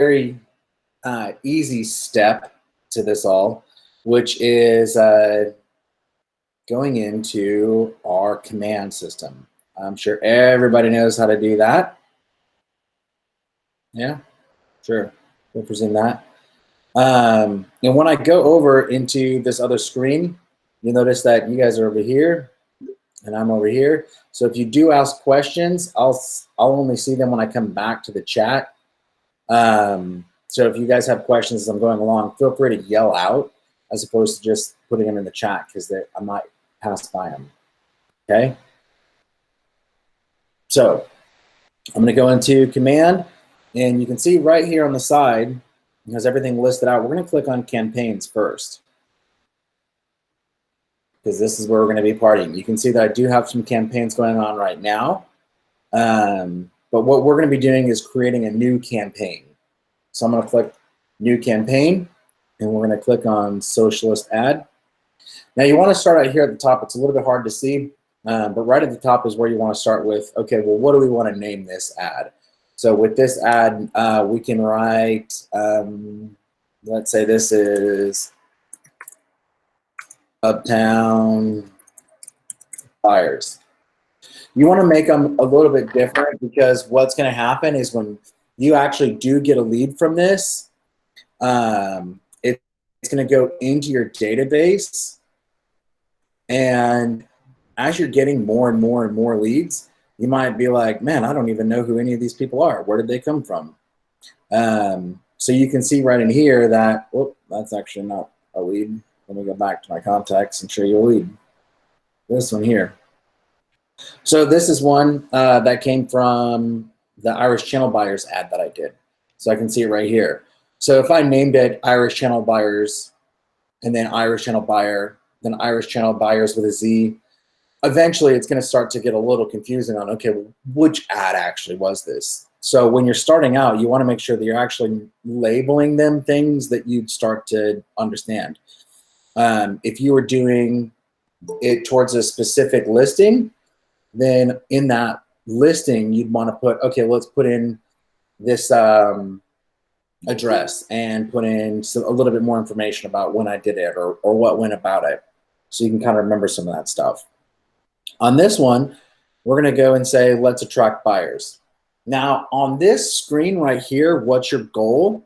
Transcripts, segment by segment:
very easy step to this all, which is going into our command system. I'm sure everybody knows how to do that. Yeah, sure. We'll presume that. And when I go over into this other screen, you'll notice that you guys are over here and I'm over here. So if you do ask questions, I'll only see them when I come back to the chat. So if you guys have questions as I'm going along, feel free to yell out as opposed to just putting them in the chat because I might pass by them. Okay. So I'm going to go into command, and you can see right here on the side, it has everything listed out. We're going to click on campaigns first because this is where we're going to be partying. You can see that I do have some campaigns going on right now. But what we're going to be doing is creating a new campaign. So I'm going to click new campaign, and we're going to click on socialist ad. Now you want to start out here at the top. It's a little bit hard to see, but right at the top is where you want to start with, okay, well, what do we want to name this ad? So with this ad, we can write, let's say this is Uptown Buyers. You want to make them a little bit different because what's going to happen is when you actually do get a lead from this, it's going to go into your database. And as you're getting more and more and more leads, you might be like, man, I don't even know who any of these people are. Where did they come from? So you can see right in here that, oh, that's actually not a lead. Let me go back to my contacts and show you a lead. This one here. So this is one that came from the Irish Channel Buyers ad that I did. So I can see it right here. So if I named it Irish Channel Buyers and then Irish Channel Buyer, then Irish Channel Buyers with a Z, eventually it's going to start to get a little confusing on, okay, well, which ad actually was this? So when you're starting out, you want to make sure that you're actually labeling them things that you'd start to understand. If you were doing it towards a specific listing, then in that listing, you'd want to put, okay, let's put in this address and put in a little bit more information about when I did it or what went about it. So you can kind of remember some of that stuff. On this one, we're going to go and say, let's attract buyers. Now, on this screen right here, what's your goal?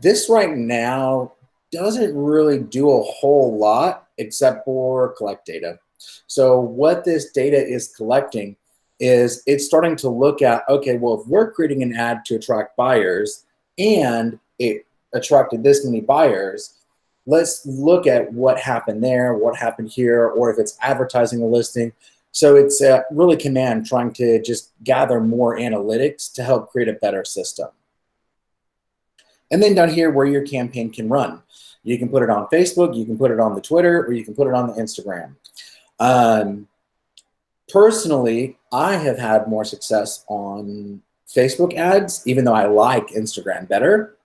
This right now doesn't really do a whole lot except for collect data. So what this data is collecting is it's starting to look at, okay, well, if we're creating an ad to attract buyers and it attracted this many buyers, let's look at what happened there, what happened here, or if it's advertising a listing. So it's really command trying to just gather more analytics to help create a better system. And then down here where your campaign can run. You can put it on Facebook, you can put it on the Twitter, or you can put it on the Instagram. Personally, I have had more success on Facebook ads, even though I like Instagram better.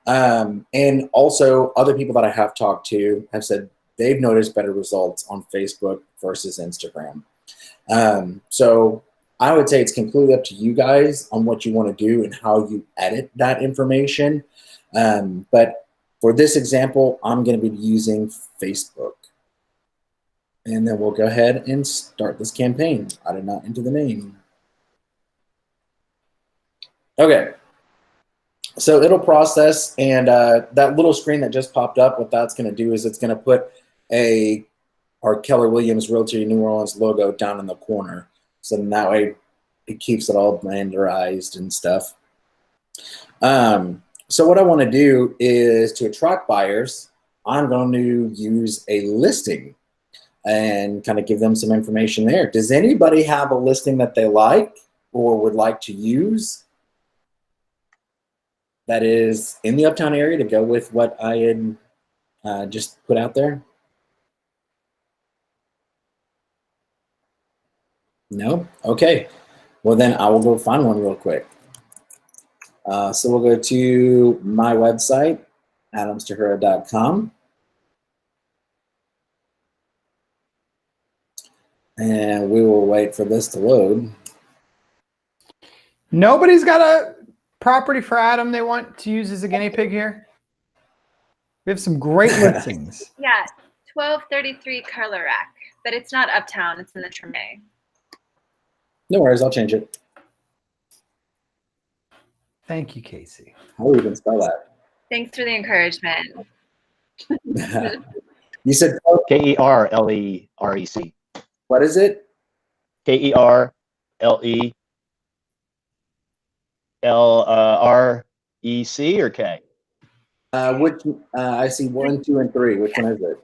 And also other people that I have talked to have said they've noticed better results on Facebook versus Instagram. So I would say it's completely up to you guys on what you want to do and how you edit that information. But for this example, I'm going to be using Facebook. And then we'll go ahead and start this campaign. I did not enter the name. Okay. So it'll process, and that little screen that just popped up, what that's going to do is it's going to put our Keller Williams Realty New Orleans logo down in the corner. So then that way it keeps it all blenderized and stuff. So what I want to do is to attract buyers, I'm going to use a listing and kind of give them some information there. Does anybody have a listing that they like or would like to use that is in the Uptown area to go with what I had just put out there? No? Okay. Well, then I will go find one real quick. So we'll go to my website, adamstahura.com. And we will wait for this to load. Nobody's got a property for Adam they want to use as a guinea pig here? We have some great listings. Yeah, 1233 Keller, but it's not uptown. It's in the Treme. No worries, I'll change it. Thank you, Casey. How do you even spell that? Thanks for the encouragement. You said Kerlerec. what is it? Kerlelrec or K? Which I see 1, 2, and 3. Which one is it?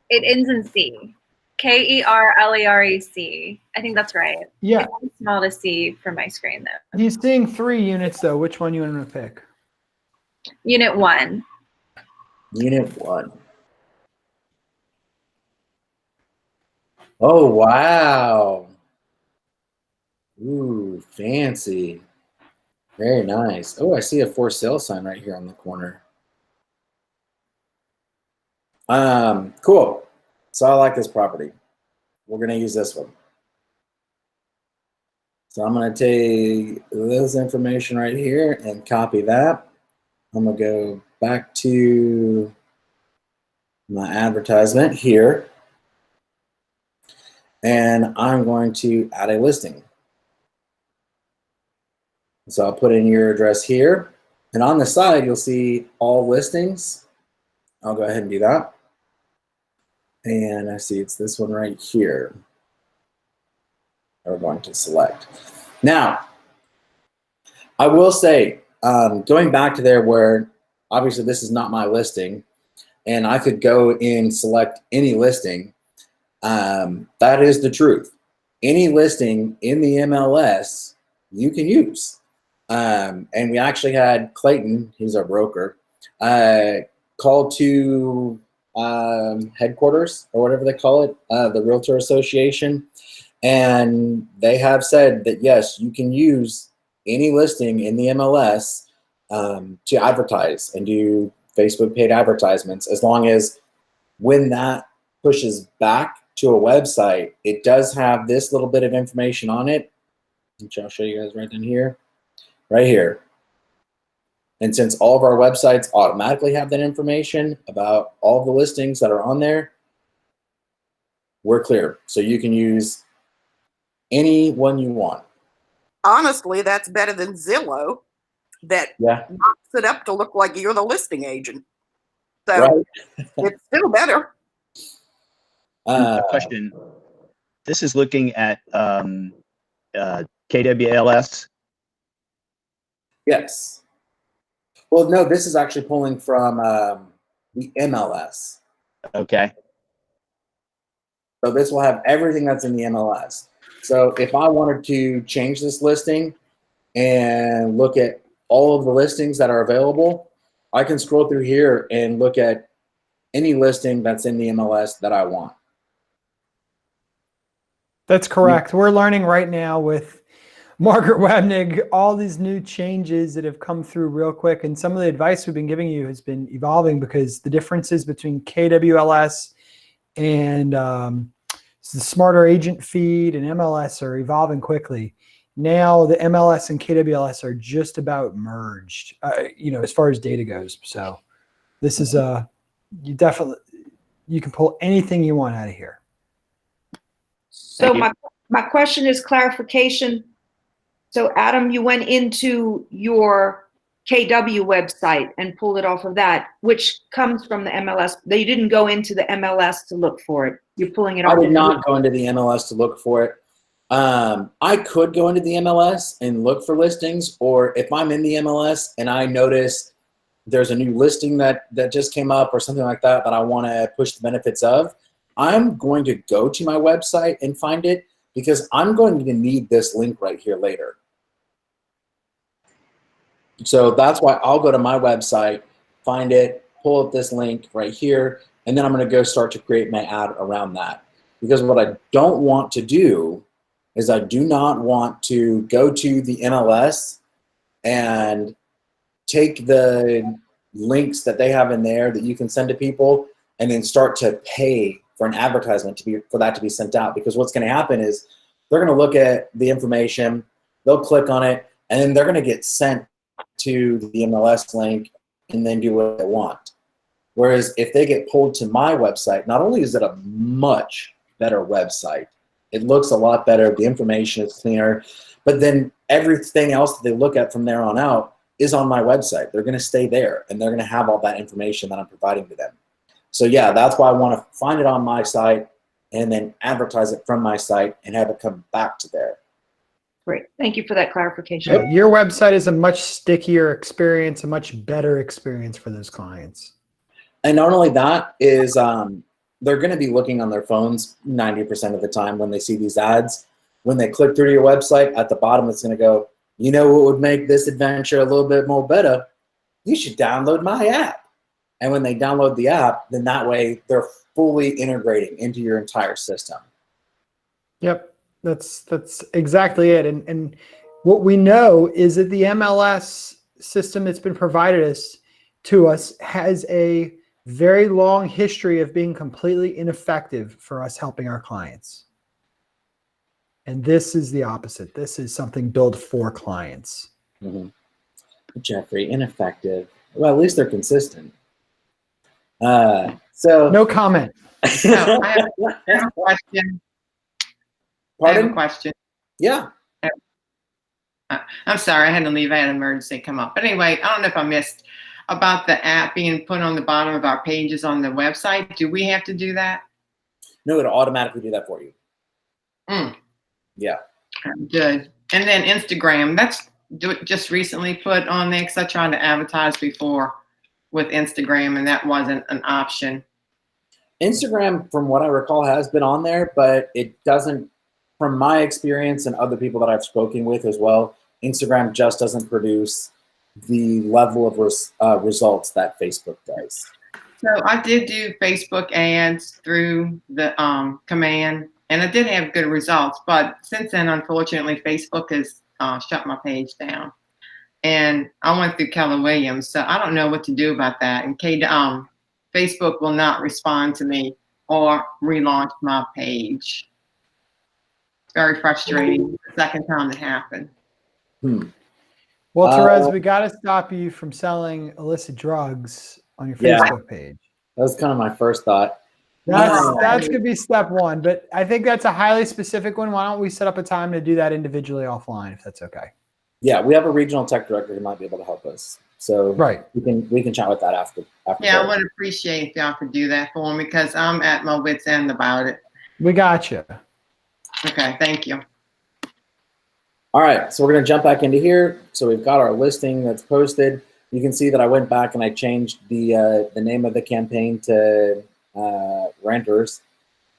It ends in C. Kerlerec. I think that's right. Yeah. It's too small to see from my screen though. He's seeing 3 units though. Which one you want him to pick? Unit 1. Unit 1. Oh wow. Ooh, fancy. Very nice. Oh, I see a for sale sign right here on the corner. Cool. So I like this property. We're gonna use this one. So I'm gonna take this information right here and copy that. I'm gonna go back to my advertisement here. And I'm going to add a listing. So I'll put in your address here. And on the side, you'll see all listings. I'll go ahead and do that. And I see it's this one right here. We're going to select. Now, I will say, going back to there where obviously this is not my listing, and I could go and select any listing, that is the truth. Any listing in the MLS you can use. And we actually had Clayton, he's our broker, call to headquarters or whatever they call it, the Realtor Association. And they have said that, yes, you can use any listing in the MLS to advertise and do Facebook paid advertisements, as long as when that pushes back to a website, it does have this little bit of information on it, which I'll show you guys right in here, right here. And since all of our websites automatically have that information about all the listings that are on there, we're clear. So you can use any one you want. Honestly, that's better than Zillow that knocks it up to look like you're the listing agent. So it's still better. Question. This is looking at KWLS. Yes. Well, no, this is actually pulling from the MLS. Okay. So this will have everything that's in the MLS. So if I wanted to change this listing and look at all of the listings that are available, I can scroll through here and look at any listing that's in the MLS that I want. That's correct. We're learning right now with Margaret Webnig all these new changes that have come through real quick. And some of the advice we've been giving you has been evolving because the differences between KWLS and the Smarter Agent feed and MLS are evolving quickly. Now the MLS and KWLS are just about merged, as far as data goes. So this is you can pull anything you want out of here. So my question is clarification. So Adam, you went into your KW website and pulled it off of that, which comes from the MLS. You didn't go into the MLS to look for it. You're pulling it off. I did not go into the MLS to look for it. I could go into the MLS and look for listings, or if I'm in the MLS and I notice there's a new listing that just came up or something like that I want to push the benefits of, I'm going to go to my website and find it, because I'm going to need this link right here later. So that's why I'll go to my website, find it, pull up this link right here, and then I'm going to go start to create my ad around that. Because what I don't want to do is I do not want to go to the MLS and take the links that they have in there that you can send to people and then start to pay for an advertisement for that to be sent out. Because what's going to happen is they're going to look at the information, they'll click on it, and then they're going to get sent to the MLS link and then do what they want. Whereas if they get pulled to my website, not only is it a much better website, it looks a lot better, the information is cleaner, but then everything else that they look at from there on out is on my website. They're going to stay there, and they're going to have all that information that I'm providing to them. So yeah, that's why I want to find it on my site and then advertise it from my site and have it come back to there. Great. Thank you for that clarification. Yeah, your website is a much stickier experience, a much better experience for those clients. And not only that is they're going to be looking on their phones 90% of the time when they see these ads. When they click through to your website, at the bottom it's going to go, you know what would make this adventure a little bit more better? You should download my app. And when they download the app, then that way they're fully integrating into your entire system. Yep, that's exactly it. And what we know is that the MLS system that's been provided to us has a very long history of being completely ineffective for us helping our clients. And this is the opposite. This is something built for clients. Mm-hmm. Jeffrey, ineffective. Well, at least they're consistent. So no comment. So I have a question. Pardon? I have a question. Yeah. I'm sorry, I had to leave. I had an emergency come up. But anyway, I don't know if I missed about the app being put on the bottom of our pages on the website. Do we have to do that? No, it'll automatically do that for you. Yeah. Good. And then Instagram, that's just recently put on there because I tried to advertise before with Instagram and that wasn't an option. Instagram, from what I recall, has been on there, but it doesn't, from my experience and other people that I've spoken with as well, Instagram just doesn't produce the level of results that Facebook does. So I did do Facebook ads through the command, and I did have good results. But since then, unfortunately, Facebook has shut my page down. And I went through Keller Williams, so I don't know what to do about that. And Facebook will not respond to me or relaunch my page. It's very frustrating. The second time it happened. Well, Therese, we got to stop you from selling illicit drugs on your Facebook page. That was kind of my first thought. That's going to be step one, but I think that's a highly specific one. Why don't we set up a time to do that individually offline, if that's okay? Yeah, we have a regional tech director who might be able to help us. So we can chat with that after. Yeah, I would appreciate if y'all could do that for me because I'm at my wit's end about it. We got you. Okay, thank you. All right, so we're going to jump back into here. So we've got our listing that's posted. You can see that I went back and I changed the name of the campaign to renters.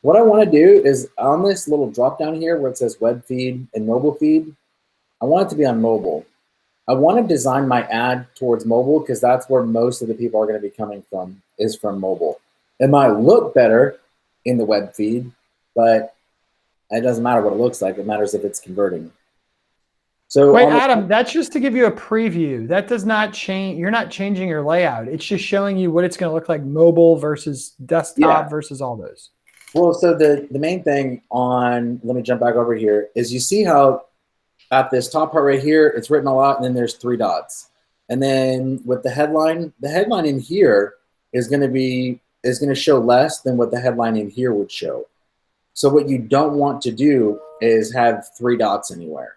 What I want to do is on this little drop down here where it says web feed and mobile feed, I want it to be on mobile. I want to design my ad towards mobile because that's where most of the people are going to be coming from, is from mobile. It might look better in the web feed, but it doesn't matter what it looks like. It matters if it's converting. So wait, Adam, that's just to give you a preview. That does not change. You're not changing your layout. It's just showing you what it's going to look like mobile versus desktop versus all those. Well, so the main thing on, let me jump back over here, is you see how at this top part right here, it's written a lot, and then there's 3 dots. And then with the headline in here is going to show less than what the headline in here would show. So what you don't want to do is have 3 dots anywhere.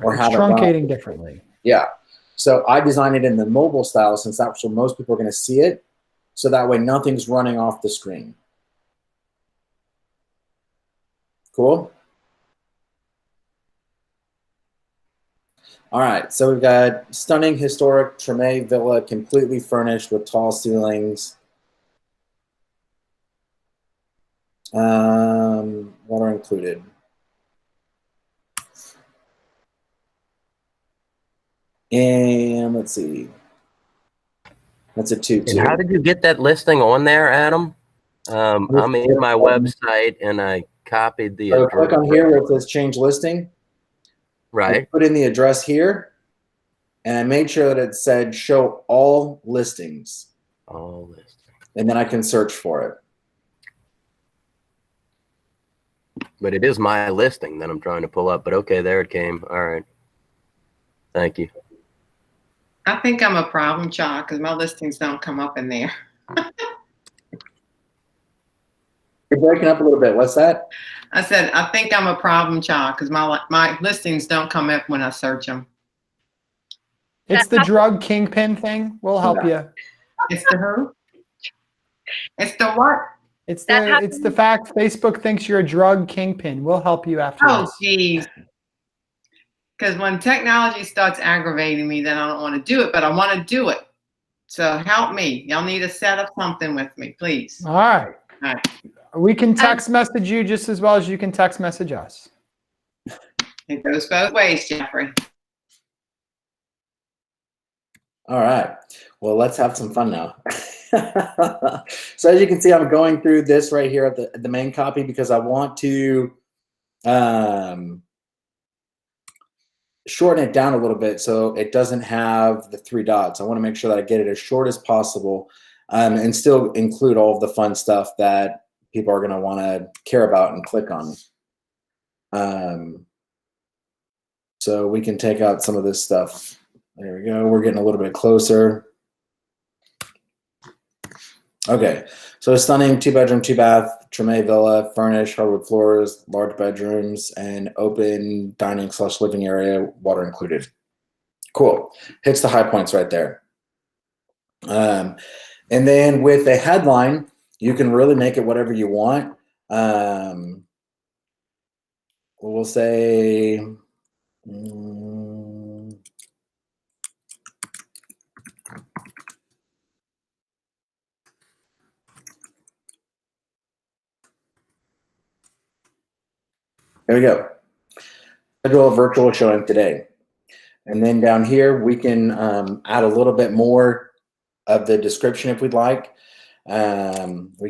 Or have truncating differently. Yeah. So I designed it in the mobile style since that's where most people are going to see it. So that way nothing's running off the screen. Cool. All right. So we've got stunning historic Treme villa, completely furnished with tall ceilings. What are included? And let's see. That's a 2-2. And how did you get that listing on there, Adam? I'm in my website and I copied the so address. click on here where it says change listing. Right. Put in the address here. And I made sure that it said show all listings. All listings. And then I can search for it. But it is my listing that I'm trying to pull up. But okay, there it came. All right. Thank you. I think I'm a problem child because my listings don't come up in there. You're breaking up a little bit. What's that? I said, I think I'm a problem child because my listings don't come up when I search them. It's the drug kingpin thing. We'll help you. It's the who? It's the what? It's the fact Facebook thinks you're a drug kingpin. We'll help you after Oh, this. geez. Because when technology starts aggravating me, then I don't want to do it, but I want to do it. So help me. Y'all need to set up something with me, please. All right. All right. We can text message you just as well as you can text message us. It goes both ways, Jeffrey. All right. Well, let's have some fun now. So as you can see, I'm going through this right here at the main copy because I want to shorten it down a little bit so it doesn't have the 3 dots. I want to make sure that I get it as short as possible and still include all of the fun stuff that people are going to want to care about and click on. So we can take out some of this stuff. There we go. We're getting a little bit closer. Okay, so a stunning 2-bedroom, 2-bath, Treme villa, furnished, hardwood floors, large bedrooms, and open dining/living area, water included. Cool. Hits the high points right there. And then with a headline, you can really make it whatever you want. We'll say, there we go. Schedule a virtual showing today. And then down here, we can add a little bit more of the description if we'd like. We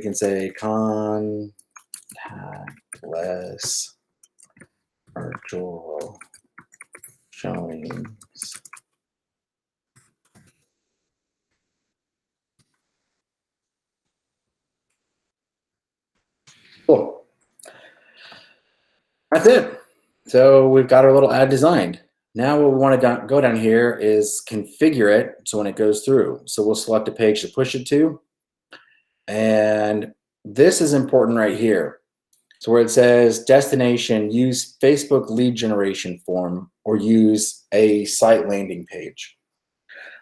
can say contactless virtual showings. Cool. That's it. So we've got our little ad designed. Now what we want to go down here is configure it so when it goes through. So we'll select a page to push it to. And this is important right here. So where it says destination, use Facebook lead generation form or use a site landing page.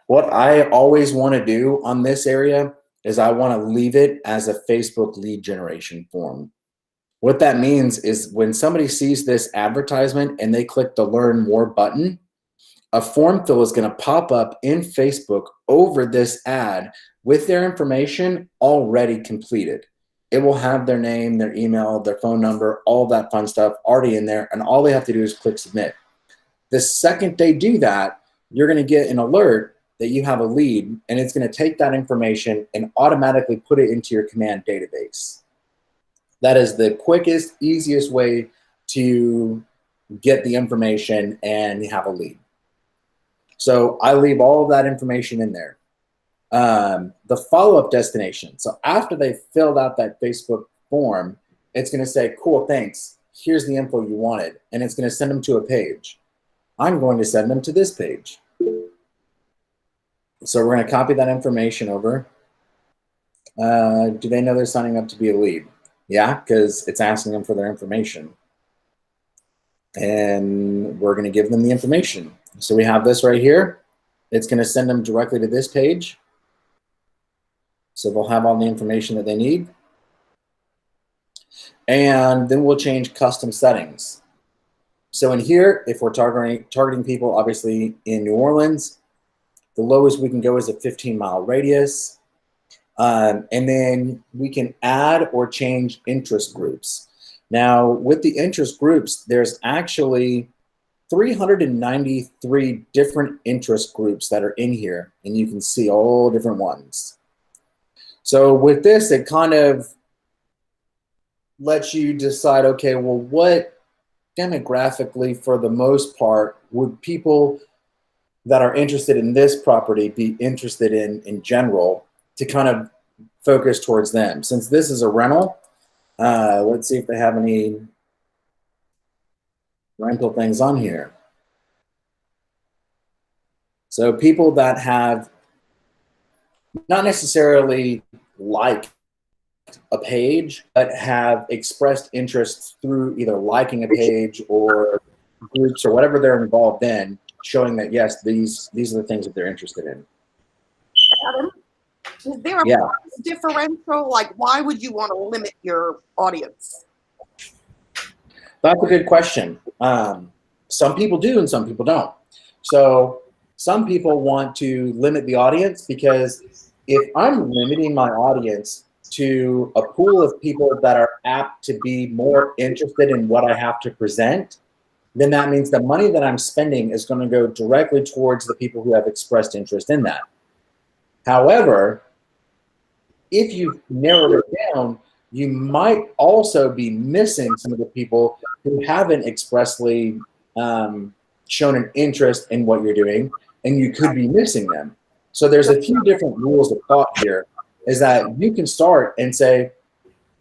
What I always want to do on this area is I want to leave it as a Facebook lead generation form. What that means is when somebody sees this advertisement and they click the learn more button, a form fill is going to pop up in Facebook over this ad with their information already completed. It will have their name, their email, their phone number, all that fun stuff already in there, and all they have to do is click submit. The second they do that, you're going to get an alert that you have a lead, and it's going to take that information and automatically put it into your command database. That is the quickest, easiest way to get the information and have a lead. So I leave all of that information in there. The follow-up destination. So after they filled out that Facebook form, it's going to say, cool, thanks. Here's the info you wanted. And it's going to send them to a page. I'm going to send them to this page. So we're going to copy that information over. Do they know they're signing up to be a lead? Yeah, because it's asking them for their information. And we're going to give them the information. So we have this right here. It's going to send them directly to this page. So they'll have all the information that they need. And then we'll change custom settings. So in here, if we're targeting people, obviously in New Orleans, the lowest we can go is a 15-mile radius. And then we can add or change interest groups. Now, with the interest groups, there's actually 393 different interest groups that are in here, and you can see all different ones. So with this, it kind of lets you decide, okay, well, what demographically, for the most part, would people that are interested in this property be interested in general, to kind of focus towards them. Since this is a rental, let's see if they have any rental things on here. So people that have not necessarily liked a page, but have expressed interest through either liking a page or groups or whatever they're involved in, showing that yes, these are the things that they're interested in. Adam, is there a Yeah. price differential? Like, why would you want to limit your audience? That's a good question. Some people do and some people don't. So some people want to limit the audience because if I'm limiting my audience to a pool of people that are apt to be more interested in what I have to present, then that means the money that I'm spending is going to go directly towards the people who have expressed interest in that. However, if you narrow it down, you might also be missing some of the people who haven't expressly shown an interest in what you're doing, and you could be missing them. So there's a few different rules of thought here, is that you can start and say,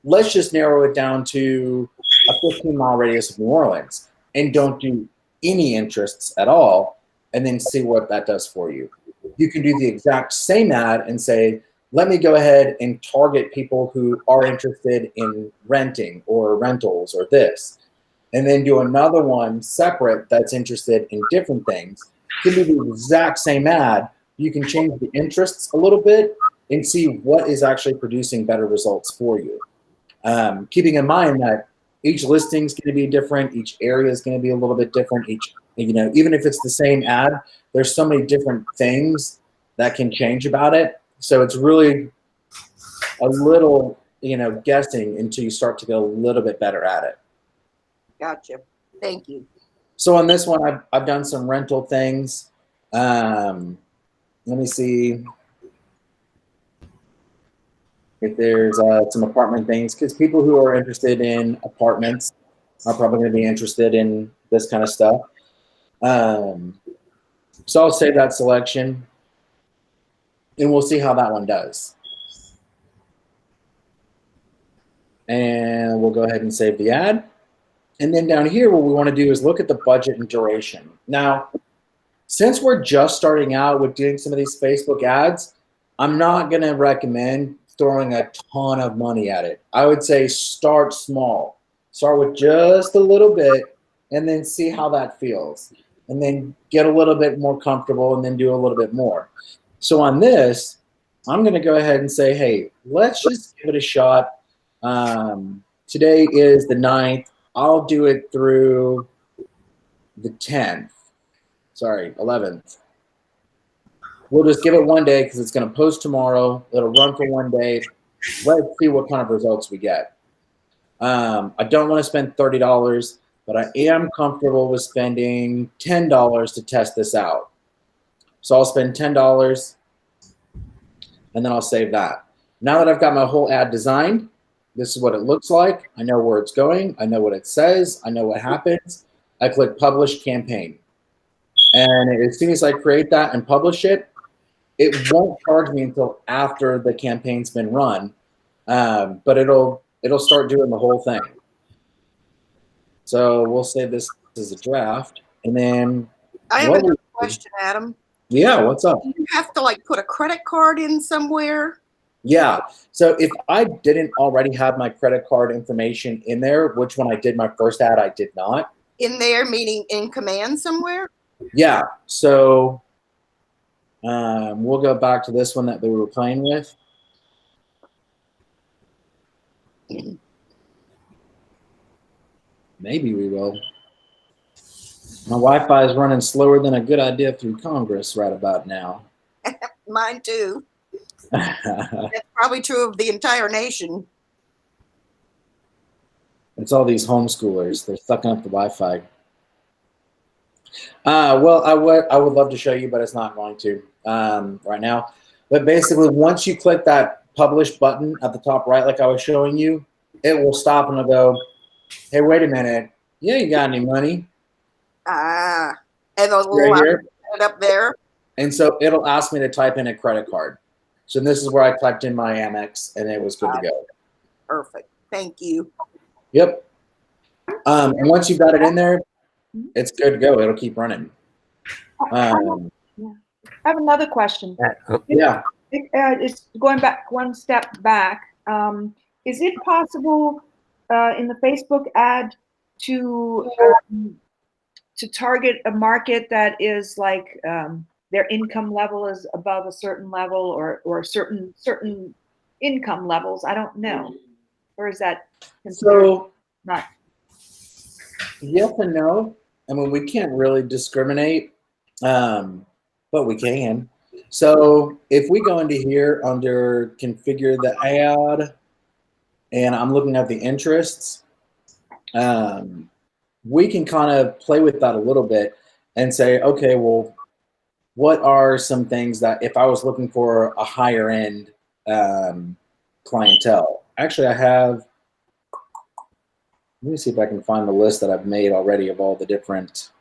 let's just narrow it down to a 15-mile radius of New Orleans and don't do any interests at all, and then see what that does for you. You can do the exact same ad and say, let me go ahead and target people who are interested in renting or rentals or this, and then do another one separate that's interested in different things. You can do the exact same ad. You can change the interests a little bit and see what is actually producing better results for you. Keeping in mind that each listing is going to be different, each area is going to be a little bit different. Each, even if it's the same ad, there's so many different things that can change about it. So it's really a little, guessing until you start to get a little bit better at it. Gotcha. Thank you. So on this one, I've done some rental things. Let me see if there's some apartment things, because people who are interested in apartments are probably going to be interested in this kind of stuff. So I'll save that selection, and we'll see how that one does. And we'll go ahead and save the ad. And then down here, what we want to do is look at the budget and duration. Now, since we're just starting out with doing some of these Facebook ads, I'm not going to recommend throwing a ton of money at it. I would say start small. Start with just a little bit and then see how that feels. And then get a little bit more comfortable and then do a little bit more. So on this, I'm going to go ahead and say, hey, let's just give it a shot. Today is the 9th. I'll do it through the 10th. Sorry, 11th. We'll just give it one day because it's going to post tomorrow. It'll run for one day. Let's see what kind of results we get. I don't want to spend $30, but I am comfortable with spending $10 to test this out. So I'll spend $10 and then I'll save that. Now that I've got my whole ad designed, this is what it looks like. I know where it's going. I know what it says. I know what happens. I click Publish Campaign. And as soon as I create that and publish it, it won't charge me until after the campaign's been run, but it'll start doing the whole thing. So we'll save this as a draft, and then I have a question, Adam. Yeah, what's up? Do you have to put a credit card in somewhere? Yeah. So if I didn't already have my credit card information in there, which when I did my first ad, I did not. In there, meaning in command somewhere? Yeah. So we'll go back to this one that we were playing with. Maybe we will. My Wi-Fi is running slower than a good idea through Congress right about now. Mine too. That's probably true of the entire nation. It's all these homeschoolers. They're sucking up the Wi-Fi. Well, I would love to show you, but it's not going to right now. But basically, once you click that publish button at the top right, like I was showing you, it will stop and it'll go, hey, wait a minute. You ain't got any money. And a little right here. Up there. And so it'll ask me to type in a credit card. So this is where I typed in my Amex, and it was good to go. Perfect. Thank you. Yep. And once you've got it in there, it's good to go. It'll keep running. I have another question. Yeah. It's going back one step back. Is it possible in the Facebook ad to target a market that is like their income level is above a certain level, or certain income levels? I don't know. Or is that So not? yes and no. I mean, we can't really discriminate, but we can. So if we go into here under configure the ad, and I'm looking at the interests, we can kind of play with that a little bit and say, okay, well, what are some things that if I was looking for a higher end clientele? Actually, I have, let me see if I can find the list that I've made already of all the different.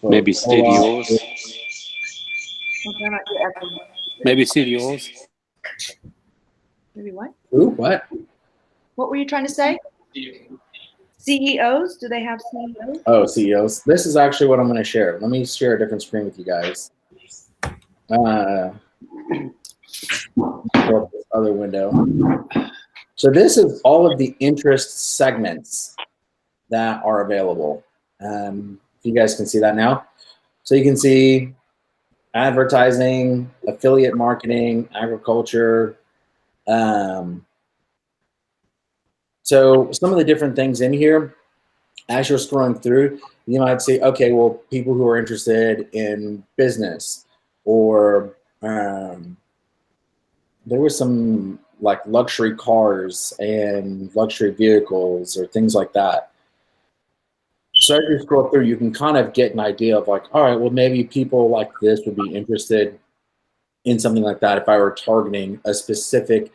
Maybe studios. Maybe studios. Maybe what? Ooh, what? What were you trying to say? CEOs? Do they have CEOs? Oh, CEOs. This is actually what I'm going to share. Let me share a different screen with you guys. This other window. So this is all of the interest segments that are available. If you guys can see that now. So you can see advertising, affiliate marketing, agriculture. So some of the different things in here, as you're scrolling through, you might see, okay, well, people who are interested in business, or there was some like luxury cars and luxury vehicles or things like that. So as you scroll through, you can kind of get an idea of like, all right, well, maybe people like this would be interested in something like that if I were targeting a specific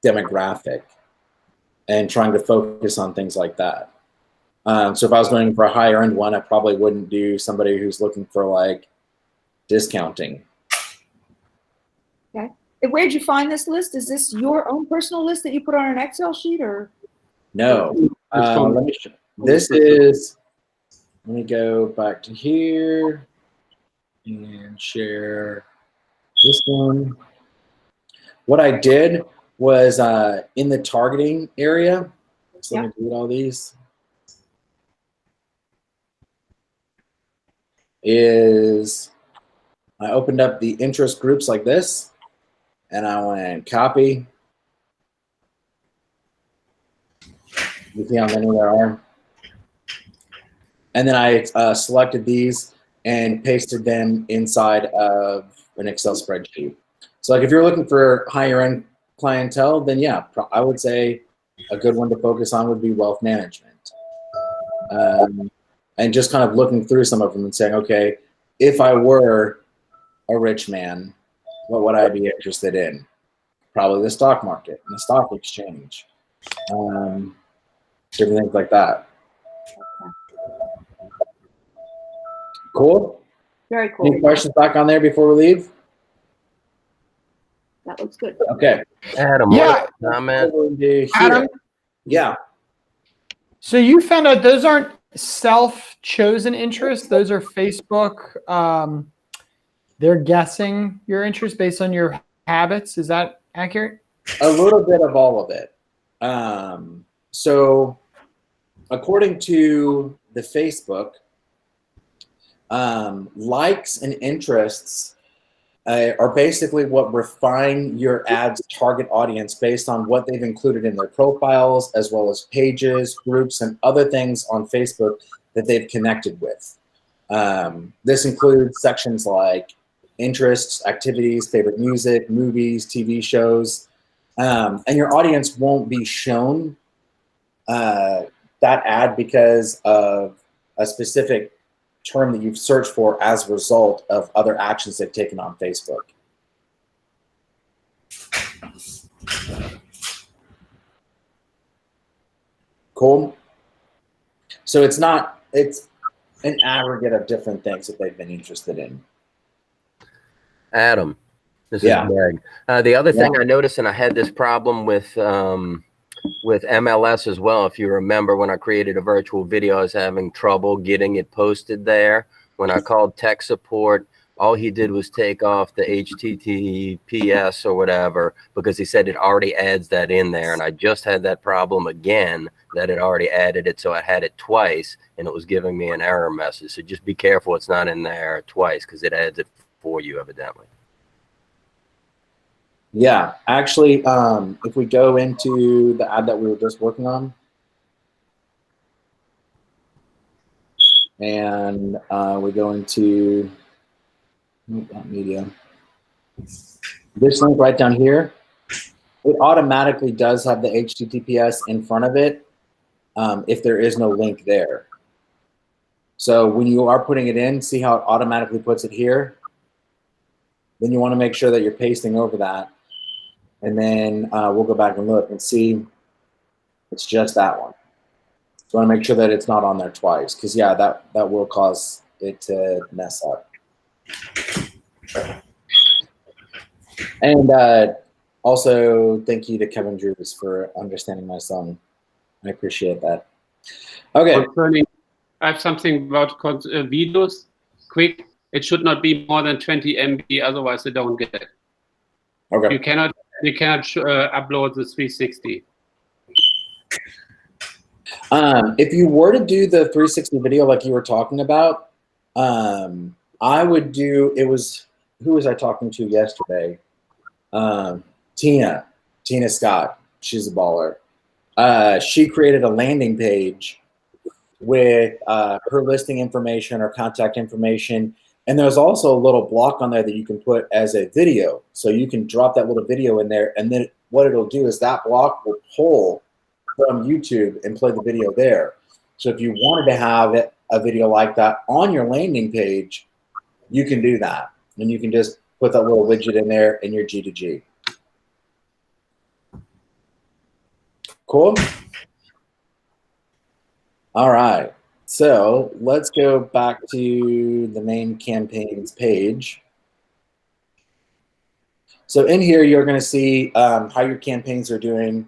demographic and trying to focus on things like that. So if I was going for a higher end one, I probably wouldn't do somebody who's looking for like discounting. Okay. And where'd you find this list? Is this your own personal list that you put on an Excel sheet, or? No. Let me show. This is, let me go back to here and share this one. What I did was in the targeting area, so let me delete all these, is I opened up the interest groups like this, and I went copy. You see how many there are? And then I selected these and pasted them inside of an Excel spreadsheet. So like if you're looking for higher end clientele, then yeah, I would say a good one to focus on would be wealth management. And just kind of looking through some of them and saying, okay, if I were a rich man, what would I be interested in? Probably the stock market and the stock exchange. Different things like that. Cool. Very cool. Any questions back on there before we leave? That looks good. Okay. Adam, Yeah. comment. Adam? Yeah. So you found out those aren't self-chosen interests. Those are Facebook. They're guessing your interest based on your habits. Is that accurate? A little bit of all of it. So according to the Facebook, likes and interests are basically what refine your ad's target audience based on what they've included in their profiles, as well as pages, groups, and other things on Facebook that they've connected with. This includes sections like interests, activities, favorite music, movies, TV shows, and your audience won't be shown that ad because of a specific term that you've searched for as a result of other actions they've taken on Facebook. Cool. So it's an aggregate of different things that they've been interested in. Adam, this is Greg. The other thing I noticed, and I had this problem with MLS as well. If you remember, when I created a virtual video, I was having trouble getting it posted there. when I called tech support, all he did was take off the HTTPS or whatever, because he said it already adds that in there. And I just had that problem again, that it already added it. So I had it twice and it was giving me an error message. So just be careful it's not in there twice, because it adds it for you evidently. Yeah, actually, if we go into the ad that we were just working on, and we go into media, this link right down here, it automatically does have the HTTPS in front of it if there is no link there. So when you are putting it in, see how it automatically puts it here? Then you want to make sure that you're pasting over that. And then we'll go back and look and see it's just that one. So I want to make sure that it's not on there twice, because yeah, that will cause it to mess up. And also, thank you to Kevin Drews for understanding my song. I appreciate that. Okay. Concerning, I have something about videos. Quick, it should not be more than 20 MB, otherwise they don't get it. Okay. You cannot upload the 360. If you were to do the 360 video like you were talking about, I would do, who was I talking to yesterday? Tina Scott, she's a baller. She created a landing page with her listing information or contact information. And there's also a little block on there that you can put as a video. So you can drop that little video in there, and then what it'll do is that block will pull from YouTube and play the video there. So if you wanted to have a video like that on your landing page, you can do that. And you can just put that little widget in there in your G2G. Cool? All right. So let's go back to the main campaigns page. So in here, you're going to see how your campaigns are doing.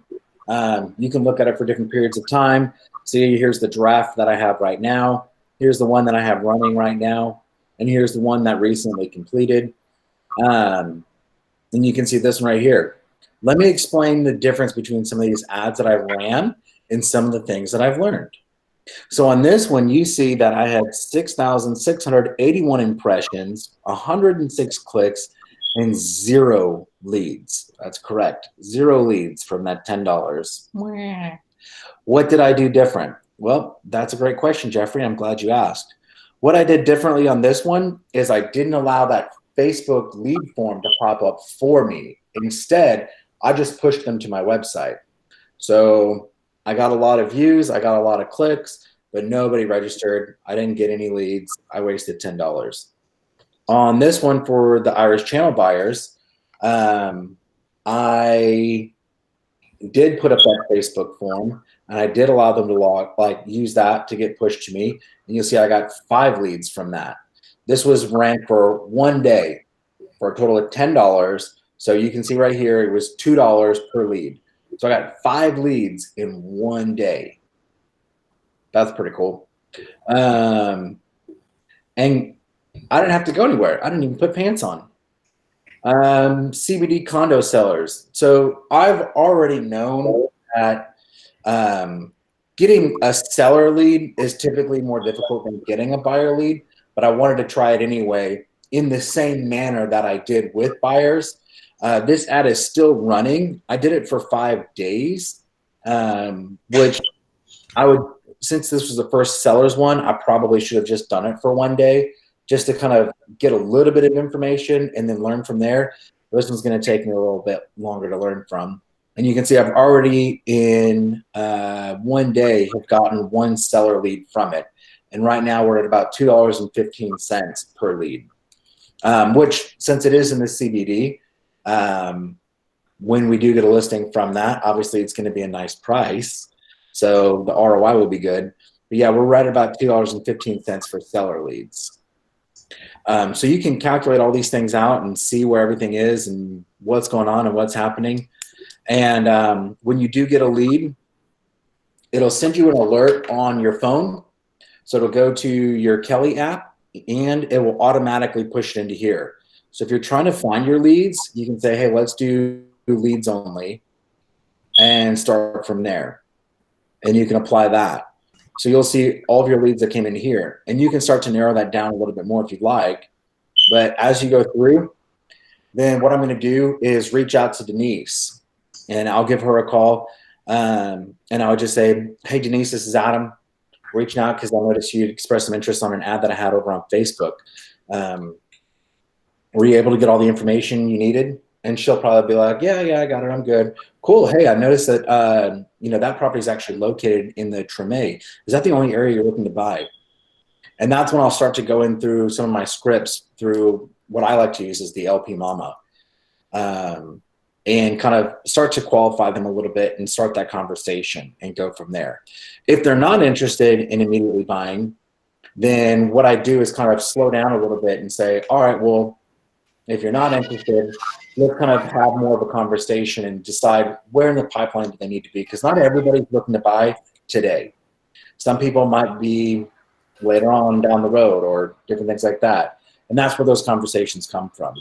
You can look at it for different periods of time. See, here's the draft that I have right now. Here's the one that I have running right now. And here's the one that recently completed. And you can see this one right here. Let me explain the difference between some of these ads that I've ran and some of the things that I've learned. So on this one, you see that I had 6,681 impressions, 106 clicks, and 0 leads. That's correct. 0 leads from that $10. What did I do different? Well, that's a great question, Jeffrey. I'm glad you asked. What I did differently on this one is I didn't allow that Facebook lead form to pop up for me. Instead, I just pushed them to my website. So I got a lot of views, I got a lot of clicks, but nobody registered. I didn't get any leads. I wasted $10. On this one for the Irish channel buyers, I did put up that Facebook form, and I did allow them to use that to get pushed to me. And you'll see I got 5 leads from that. This was ran for 1 day for a total of $10. So you can see right here, it was $2 per lead. So I got 5 leads in 1 day. That's pretty cool. And I didn't have to go anywhere. I didn't even put pants on. CBD condo sellers. So I've already known that getting a seller lead is typically more difficult than getting a buyer lead, but I wanted to try it anyway in the same manner that I did with buyers. This ad is still running. I did it for 5 days, which I would, since this was the first seller's one, I probably should have just done it for 1 day just to kind of get a little bit of information and then learn from there. This one's going to take me a little bit longer to learn from. And you can see I've already in 1 day have gotten 1 seller lead from it. And right now we're at about $2.15 per lead, which since it is in the CBD, when we do get a listing from that, obviously it's going to be a nice price. So the ROI will be good. But yeah, we're right about $2.15 for seller leads. So you can calculate all these things out and see where everything is and what's going on and what's happening. And when you do get a lead, it'll send you an alert on your phone. So it'll go to your Kelly app and it will automatically push it into here. So if you're trying to find your leads, you can say, hey, let's do leads only and start from there. And you can apply that. So you'll see all of your leads that came in here, and you can start to narrow that down a little bit more if you'd like. But as you go through, then what I'm going to do is reach out to Denise, and I'll give her a call. And I'll just say, hey, Denise, this is Adam reaching out because I noticed you expressed some interest on an ad that I had over on Facebook. Were you able to get all the information you needed? And she'll probably be like, yeah, I got it. I'm good. Cool. Hey, I noticed that, that property is actually located in the Treme. Is that the only area you're looking to buy? And that's when I'll start to go in through some of my scripts through what I like to use is the LP Mama, and kind of start to qualify them a little bit and start that conversation and go from there. If they're not interested in immediately buying, then what I do is kind of slow down a little bit and say, all right, well, if you're not interested, let's kind of have more of a conversation and decide where in the pipeline do they need to be, because not everybody's looking to buy today. Some people might be later on down the road or different things like that. And that's where those conversations come from.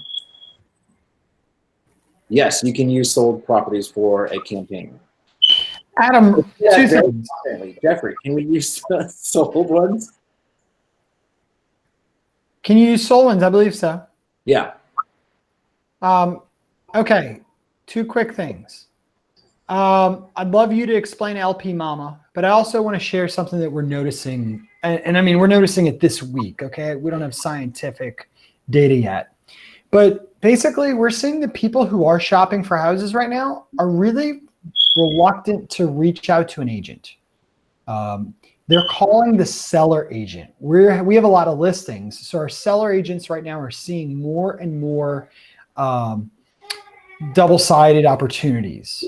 Yes, you can use sold properties for a campaign. Adam, Yeah, two things. Jeffrey, can we use sold ones? Can you use sold ones? I believe so. Yeah. Okay, two quick things. I'd love you to explain LP Mama, but I also want to share something that we're noticing. And I mean, we're noticing it this week, okay? We don't have scientific data yet. But basically, we're seeing the people who are shopping for houses right now are really reluctant to reach out to an agent. They're calling the seller agent. We have a lot of listings. So our seller agents right now are seeing more and more double-sided opportunities.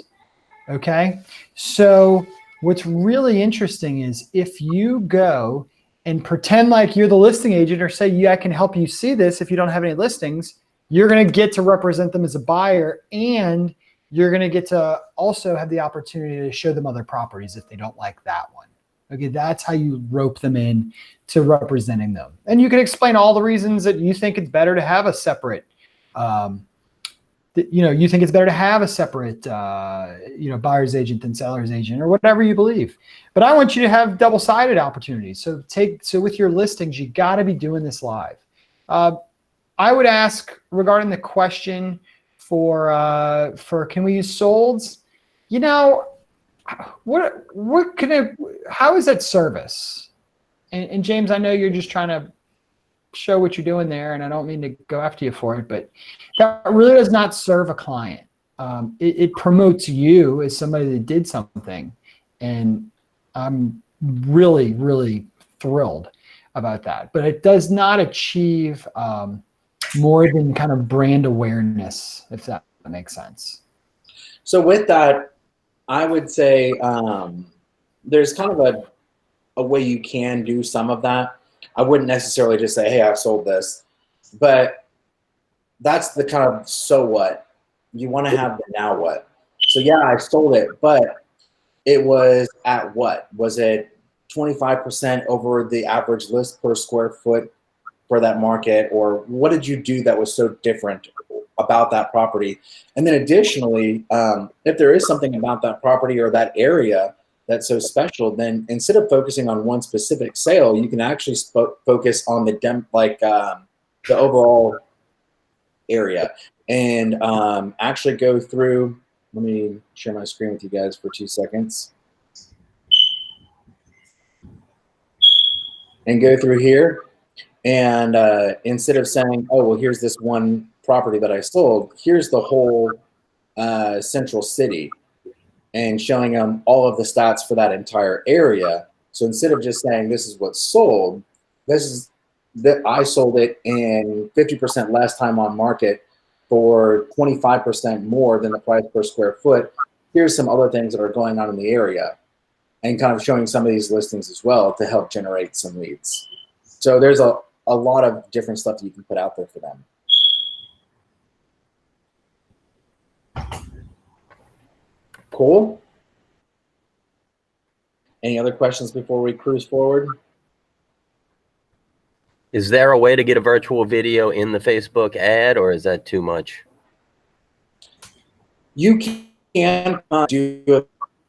Okay, so what's really interesting is if you go and pretend like you're the listing agent or say, yeah, I can help you see this if you don't have any listings, you're going to get to represent them as a buyer, and you're going to get to also have the opportunity to show them other properties if they don't like that one. Okay, that's how you rope them in to representing them. And you can explain all the reasons that you think it's better to have a separate you think it's better to have a separate, buyer's agent than seller's agent, or whatever you believe. But I want you to have double-sided opportunities. So with your listings, you got to be doing this live. I would ask regarding the question for can we use solds? How is that service? And James, I know you're just trying to show what you're doing there, and I don't mean to go after you for it, but that really does not serve a client. It promotes you as somebody that did something, and I'm really, really thrilled about that. But it does not achieve more than kind of brand awareness, if that makes sense. So with that, I would say there's kind of a way you can do some of that. I wouldn't necessarily just say, hey, I've sold this, but that's the kind of so what. You want to have the now what. So yeah, I sold it, but it was at what? Was it 25% over the average list per square foot for that market? Or what did you do that was so different about that property? And then additionally, if there is something about that property or that area that's so special, then instead of focusing on one specific sale, you can actually focus on the overall area and actually go through. Let me share my screen with you guys for 2 seconds and go through here. And instead of saying, oh, well, here's this one property that I sold, here's the whole central city, and showing them all of the stats for that entire area. So instead of just saying this is what's sold, this is that I sold it in 50% less time on market for 25% more than the price per square foot. Here's some other things that are going on in the area, and kind of showing some of these listings as well to help generate some leads. So there's a lot of different stuff that you can put out there for them. Cool. Any other questions before we cruise forward? Is there a way to get a virtual video in the Facebook ad, or is that too much? You can do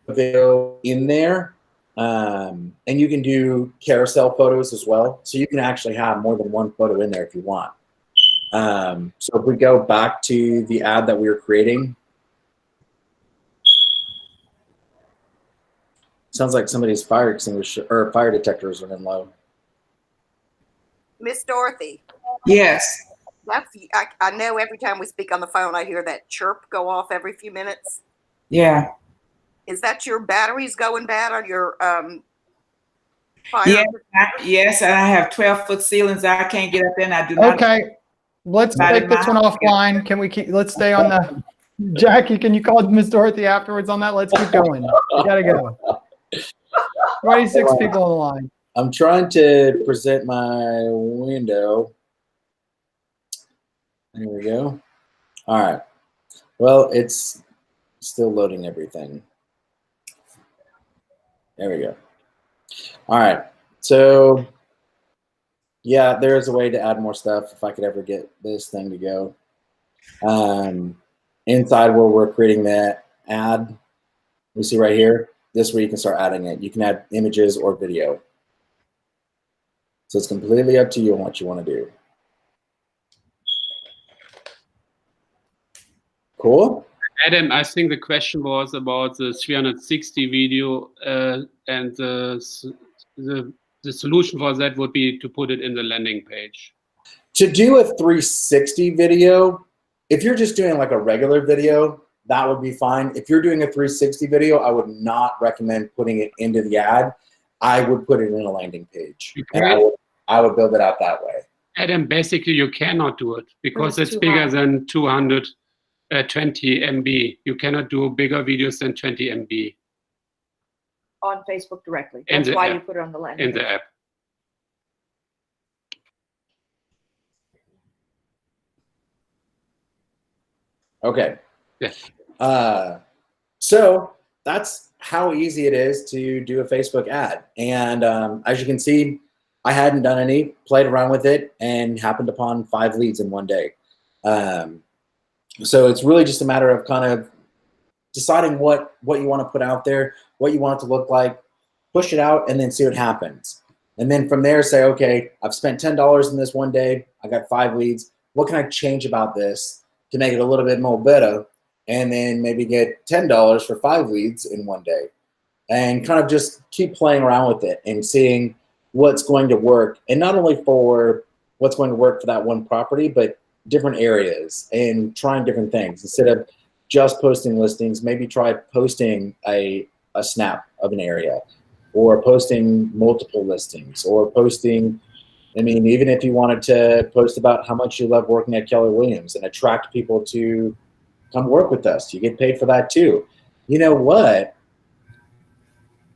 a video in there, and you can do carousel photos as well. So you can actually have more than one photo in there if you want. So if we go back to the ad that we were creating, sounds like somebody's fire extinguisher or fire detector is running low. Miss Dorothy. Yes. I know every time we speak on the phone, I hear that chirp go off every few minutes. Yeah. Is that your batteries going bad on your fire? Yes, yes, and I have 12-foot ceilings. I can't get up there, and I do not. Okay, let's Not take in this my one house. offline. Can we keep? Let's stay on the. Jackie, can you call Miss Dorothy afterwards on that? Let's keep going. We gotta go. 26 people on the line. I'm trying to present my window. There we go. All right. Well, it's still loading everything. There we go. All right. So, yeah, there's a way to add more stuff if I could ever get this thing to go. Inside where we're creating that ad, you see right here, this is where you can start adding it. You can add images or video. So it's completely up to you on what you want to do. Cool. Adam, I think the question was about the 360 video, and the solution for that would be to put it in the landing page. To do a 360 video, if you're just doing like a regular video, that would be fine. If you're doing a 360 video, I would not recommend putting it into the ad. I would put it in a landing page, and I would build it out that way. Adam, basically you cannot do it because it's too bigger high. than 220 MB. You cannot do bigger videos than 20 MB On Facebook directly. In That's the why app. you put it on the landing in the page. app. Okay. Yeah. So that's how easy it is to do a Facebook ad. And as you can see, I hadn't done any, played around with it, and happened upon 5 leads in one day. So it's really just a matter of kind of deciding what you want to put out there, what you want it to look like, push it out, and then see what happens. And then from there, say, okay, I've spent $10 in this one day. I got 5 leads. What can I change about this to make it a little bit more better? And then maybe get $10 for 5 leads in one day. And kind of just keep playing around with it and seeing what's going to work. And not only for what's going to work for that one property, but different areas and trying different things. Instead of just posting listings, maybe try posting a snap of an area, or posting multiple listings, or posting, I mean, even if you wanted to post about how much you love working at Keller Williams and attract people to come work with us, you get paid for that too. You know what?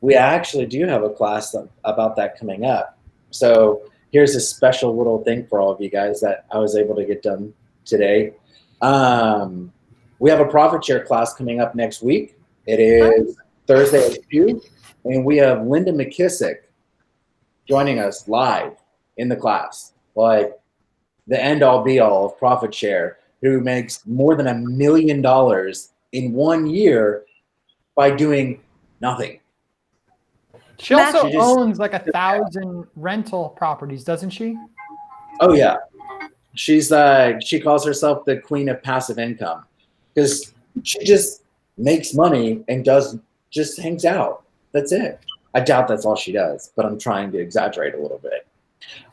We actually do have a class about that coming up. So here's a special little thing for all of you guys that I was able to get done today. We have a profit share class coming up next week. It is Thursday at 2, and we have Linda McKissick joining us live in the class, like the end-all be-all of profit share, who makes more than $1 million in 1 year by doing nothing. She also She just- owns like 1,000 rental properties, doesn't she? Oh yeah, she's she calls herself the queen of passive income because she just makes money and just hangs out. That's it. I doubt that's all she does, but I'm trying to exaggerate a little bit.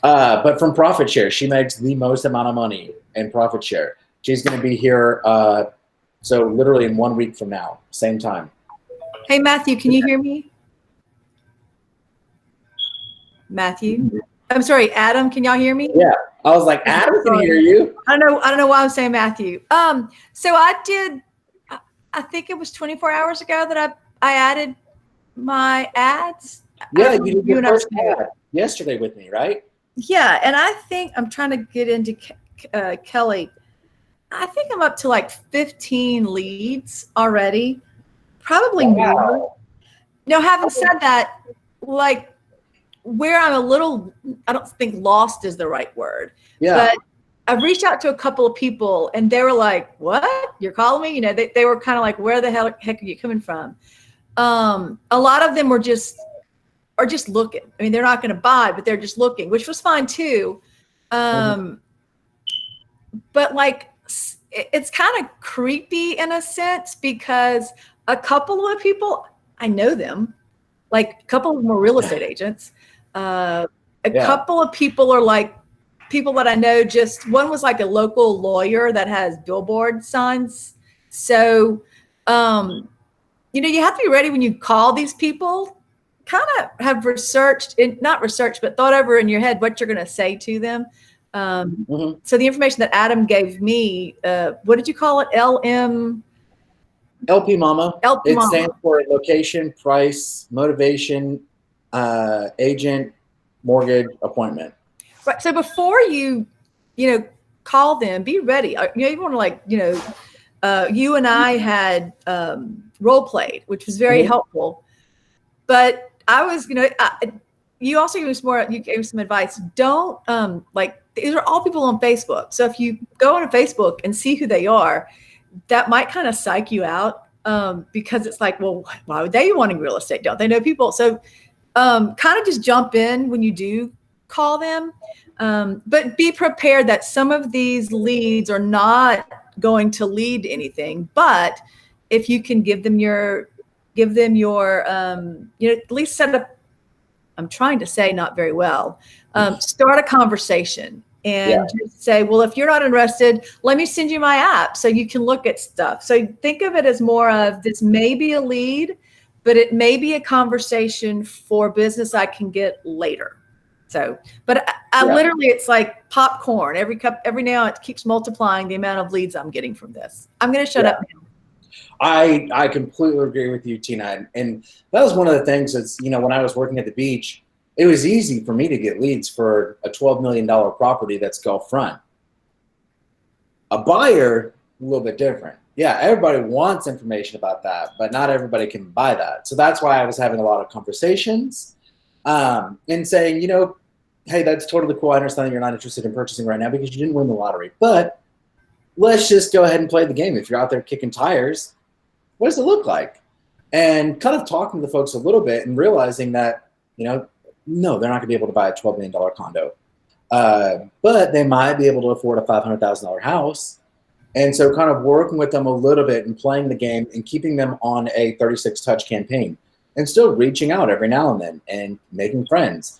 But from profit share, she makes the most amount of money in profit share. She's going to be here, so literally in 1 week from now, same time. Hey, Matthew, can you hear me? Matthew? I'm sorry, Adam, can y'all hear me? Yeah, I was like, Adam can hear you. I don't know why I'm saying Matthew. So I did, I think it was 24 hours ago that I added my ads. Yeah, you did your and I first was- ad yesterday with me, right? Yeah, and I think I'm trying to get into Kelly. I think I'm up to like 15 leads already, probably more. Now, having said that, like where I'm a little, I don't think lost is the right word, Yeah. but I've reached out to a couple of people and they were like, what? You're calling me? You know, they were kind of like, where the heck are you coming from? A lot of them are just looking. I mean, they're not going to buy, but they're just looking, which was fine too. But like, it's kind of creepy in a sense because a couple of people, I know them, like a couple of them are real estate agents. A couple of people are like people that I know. Just one was like a local lawyer that has billboard signs. So, you know, you have to be ready when you call these people, kind of have researched, not researched, but thought over in your head what you're going to say to them. So the information that Adam gave me, what did you call it? LP Mama. LP Mama. It stands for location, price, motivation, agent, mortgage, appointment. Right. So before you call them, be ready. You know, you want to like, you and I had role played, which was very helpful. But I was, you also gave us you gave some advice. Don't like, these are all people on Facebook. So if you go on Facebook and see who they are, that might kind of psych you out because it's like, well, why would they be wanting real estate? Don't they know people? So kind of just jump in when you do call them. But be prepared that some of these leads are not going to lead to anything. But if you can give them your, at least set up, I'm trying to say not very well, start a conversation and just say, well, if you're not interested, let me send you my app so you can look at stuff. So think of it as more of this may be a lead, but it may be a conversation for business I can get later. So, but I literally, it's like popcorn. Every now it keeps multiplying the amount of leads I'm getting from this. I'm going to shut up now. I completely agree with you, Tina. And that was one of the things that's, when I was working at the beach, it was easy for me to get leads for a $12 million property that's Gulf front. A buyer, a little bit different. Yeah, everybody wants information about that, but not everybody can buy that. So that's why I was having a lot of conversations and saying, hey, that's totally cool. I understand that you're not interested in purchasing right now because you didn't win the lottery. But let's just go ahead and play the game. If you're out there kicking tires, what does it look like? And kind of talking to the folks a little bit and realizing that, no, they're not going to be able to buy a $12 million condo. But they might be able to afford a $500,000 house. And so kind of working with them a little bit and playing the game and keeping them on a 36 touch campaign and still reaching out every now and then and making friends.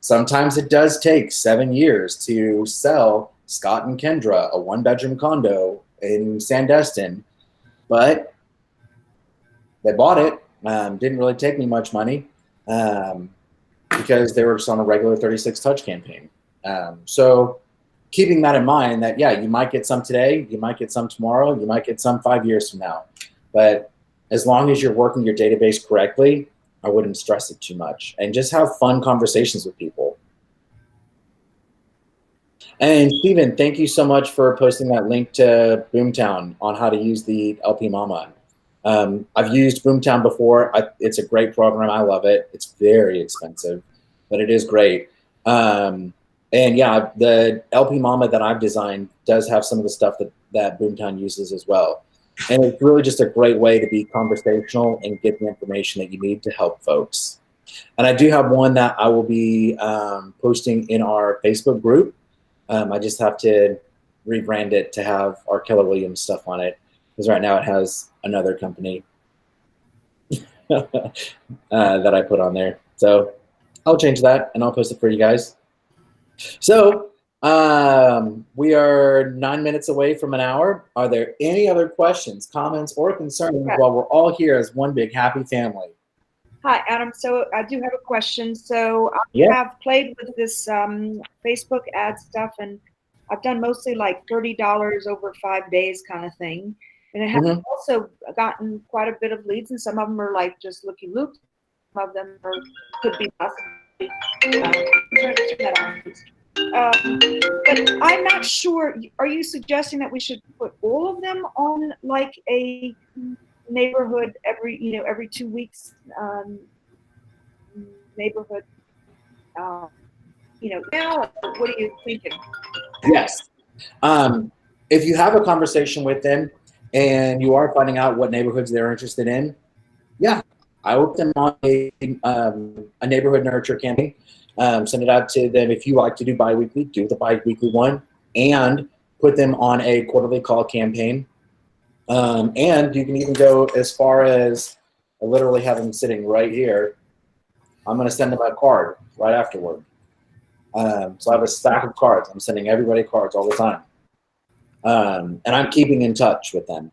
Sometimes it does take 7 years to sell Scott and Kendra a 1-bedroom condo in Sandestin, but they bought it. Didn't really take me much money because they were just on a regular 36 touch campaign. So keeping that in mind that, you might get some today, you might get some tomorrow, you might get some 5 years from now. But as long as you're working your database correctly, I wouldn't stress it too much and just have fun conversations with people. And Stephen, thank you so much for posting that link to Boomtown on how to use the LP Mama. I've used Boomtown before. It's a great program. I love it. It's very expensive, but it is great. And yeah, the LP Mama that I've designed does have some of the stuff that Boomtown uses as well. And it's really just a great way to be conversational and get the information that you need to help folks. And I do have one that I will be posting in our Facebook group. I just have to rebrand it to have our Keller Williams stuff on it because right now it has another company that I put on there. So I'll change that and I'll post it for you guys. So we are 9 minutes away from an hour. Are there any other questions, comments, or concerns while we're all here as one big happy family? Hi, Adam. So I do have a question. So I have played with this Facebook ad stuff, and I've done mostly like $30 over 5 days kind of thing. And I have also gotten quite a bit of leads, and some of them are like just looky-loop. Some of them could be possibly. But I'm not sure. Are you suggesting that we should put all of them on like a neighborhood every 2 weeks neighborhood now, what are you thinking? Yes. If you have a conversation with them and you are finding out what neighborhoods they're interested in, yeah, I would put them on a neighborhood nurture campaign. Send it out to them. If you like to do biweekly, do the biweekly one, and put them on a quarterly call campaign. And you can even go as far as I literally have them sitting right here. I'm going to send them a card right afterward. So I have a stack of cards. I'm sending everybody cards all the time. And I'm keeping in touch with them.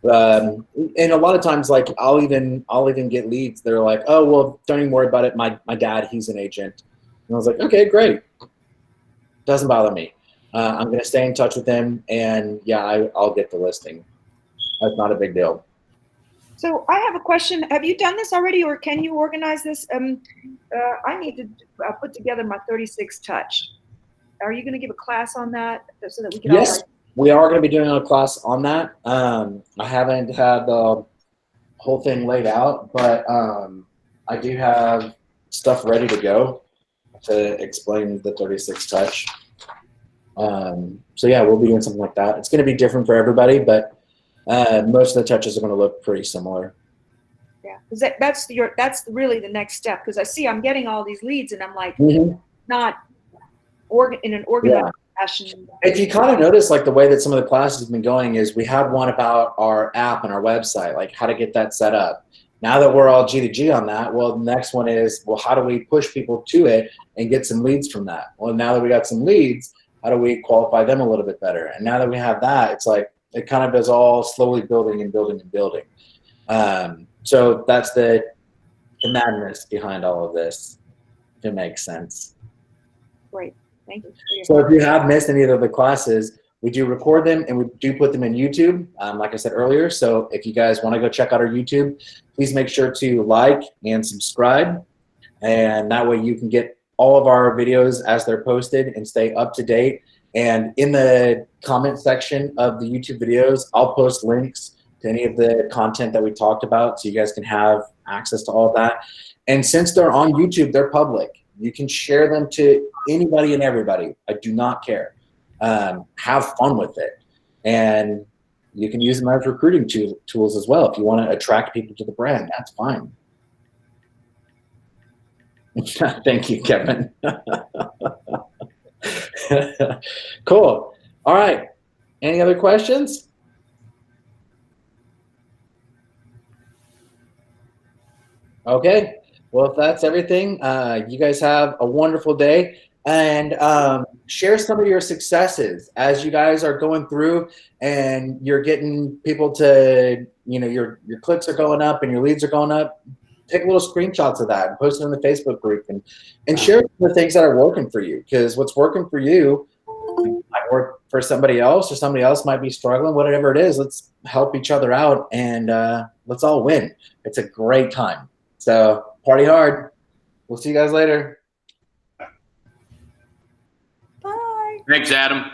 And a lot of times, like I'll even get leads. They're like, oh, well, don't even worry about it. My dad, he's an agent. And I was like, okay, great. Doesn't bother me. I'm going to stay in touch with them. And yeah, I'll get the listing. That's not a big deal. So I have a question. Have you done this already, or can you organize this? I need to put together my 36 touch. Are you going to give a class on that so that we can? Yes, we are going to be doing a class on that. I haven't had the whole thing laid out, but I do have stuff ready to go to explain the 36 touch. So yeah, we'll be doing something like that. It's going to be different for everybody, but most of the touches are going to look pretty similar. Yeah, because that's really the next step. Because I see I'm getting all these leads, and I'm like, not in an organized fashion. If you kind of notice, like the way that some of the classes have been going is we had one about our app and our website, like how to get that set up. Now that we're all G2G on that, well, the next one is, well, how do we push people to it and get some leads from that? Well, now that we got some leads, how do we qualify them a little bit better? And now that we have that, it's like it kind of is all slowly building and building and building. So that's the madness behind all of this, if it makes sense. Great. Thank you. So if you have missed any of the classes, we do record them and we do put them in YouTube, like I said earlier. So if you guys want to go check out our YouTube, please make sure to like and subscribe. And that way you can get all of our videos as they're posted and stay up to date. And in the comment section of the YouTube videos, I'll post links to any of the content that we talked about so you guys can have access to all of that. And since they're on YouTube, they're public. You can share them to anybody and everybody. I do not care. Have fun with it. And you can use them as recruiting tools as well. If you want to attract people to the brand, that's fine. Thank you, Kevin. Cool. All right. Any other questions? Okay. Well, if that's everything, you guys have a wonderful day, and share some of your successes as you guys are going through and you're getting people to, your clicks are going up and your leads are going up. Take little screenshots of that and post it in the Facebook group and share the things that are working for you, because what's working for you might work for somebody else, or somebody else might be struggling. Whatever it is, let's help each other out and let's all win. It's a great time. So party hard. We'll see you guys later. Bye. Thanks, Adam.